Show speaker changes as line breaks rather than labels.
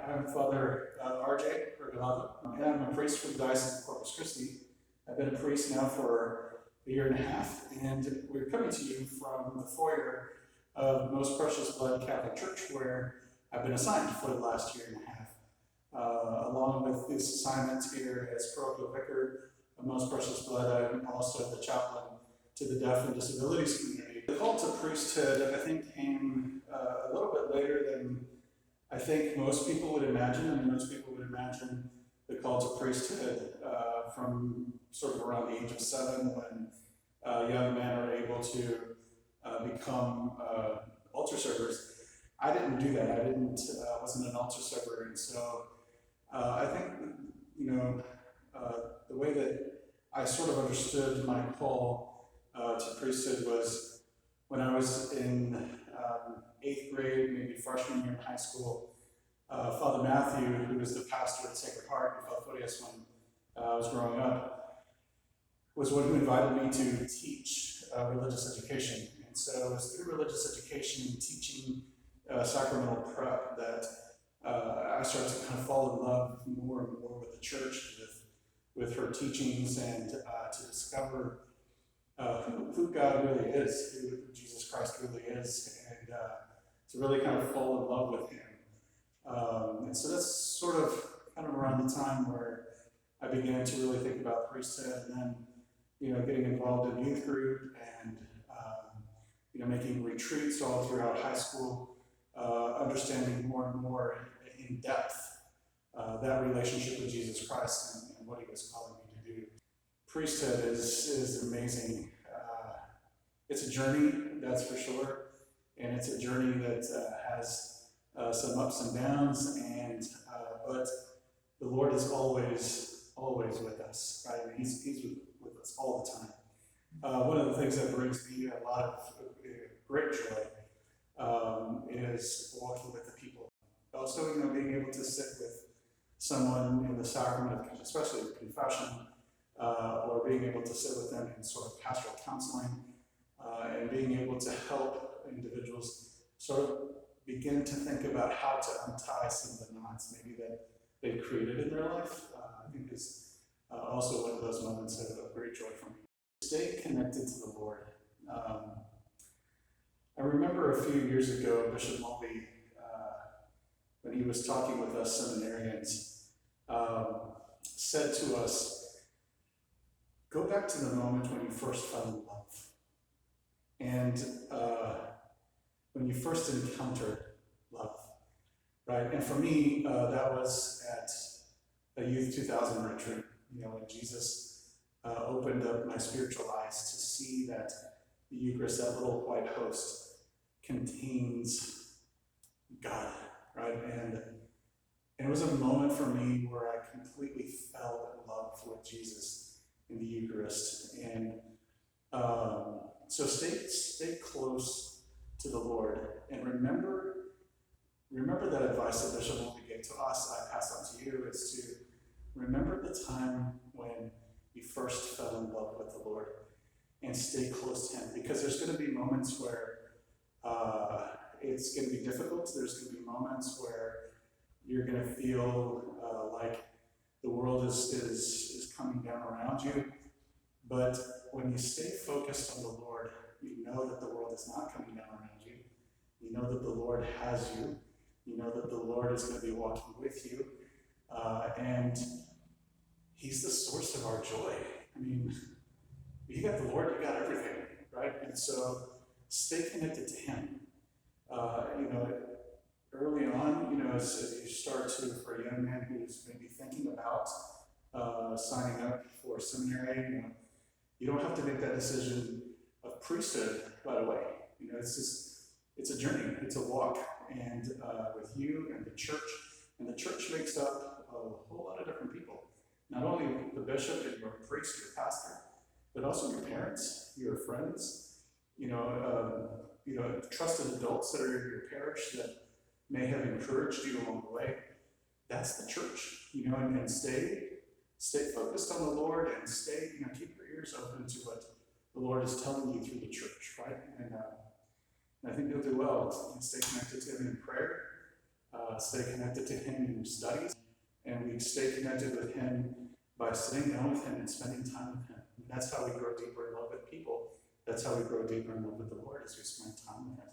I'm Father RJ Regalado, and I'm a priest for the Diocese of Corpus Christi. I've been a priest now for a year and a half, and we're coming to you from the foyer of Most Precious Blood Catholic Church, where I've been assigned for the last year and a half. Along with this assignment here as parochial vicar of Most Precious Blood, I'm also the chaplain to the deaf and disabilities community. The call to priesthood, I think, came a little bit later than I think most people would imagine. I mean, most people would imagine the call to priesthood from sort of around the age of 7, when young men are able to become altar servers. I didn't do that. I wasn't an altar server, and so I think, the way that I sort of understood my call to priesthood was when I was in 8th grade, maybe freshman year in high school. Father Matthew, who was the pastor at Sacred Heart in Felfodius when I was growing up, was one who invited me to teach religious education. And so it was through religious education and teaching sacramental prep that I started to kind of fall in love more and more with the church, with her teachings, and to discover who God really is, who Jesus Christ really is, and to really kind of fall in love with him. And so that's sort of kind of around the time where I began to really think about priesthood, and then, getting involved in youth group and, making retreats all throughout high school, understanding more and more in depth that relationship with Jesus Christ and what he was calling me to do. Priesthood is amazing. It's a journey, that's for sure, and it's a journey that has some ups and downs, but the Lord is always with us, right? I mean, he's with us all the time. One of the things that brings me a lot of great joy is walking with the people. Also, being able to sit with someone in the sacrament of, especially confession, or being able to sit with them in sort of pastoral counseling, and being able to help individuals sort of begin to think about how to untie some of the knots maybe that they've created in their life, I think is also one of those moments of great joy for me. Stay connected to the Lord. I remember a few years ago, Bishop Mulvey, when he was talking with us seminarians, said to us, go back to the moment when you first fell in love. And when you first encountered love, right? And for me, that was at a Youth 2000 retreat, when Jesus opened up my spiritual eyes to see that the Eucharist, that little white host, contains God, right? And it was a moment for me where I completely fell in love with Jesus in the Eucharist. And so stay close to the Lord, and remember that advice that Bishop Mulvey gave to us, I pass on to you, is to remember the time when you first fell in love with the Lord, and stay close to him, because there's going to be moments where it's going to be difficult. There's going to be moments where you're going to feel like the world is coming down around you. But when you stay focused on the Lord, you know that the world is not coming down around you. You know that the Lord has you. You know that the Lord is going to be walking with you. And he's the source of our joy. I mean, you got the Lord, you got everything, right? And so stay connected to him. Early on, as you start to, for a young man who's maybe thinking about signing up for seminary, you don't have to make that decision of priesthood right away. It's a journey, it's a walk, and with you and the church makes up a whole lot of different people. Not only the bishop and your priest, your pastor, but also your parents, your friends, trusted adults that are in your parish that may have encouraged you along the way. That's the church, and stay focused on the Lord, and keep your ears open to what the Lord is telling you through the church, right? And I think you'll do well to stay connected to him in prayer, stay connected to him in your studies, and we stay connected with him by sitting down with him and spending time with him. And that's how we grow deeper in love with people. That's how we grow deeper in love with the Lord, as we spend time with him.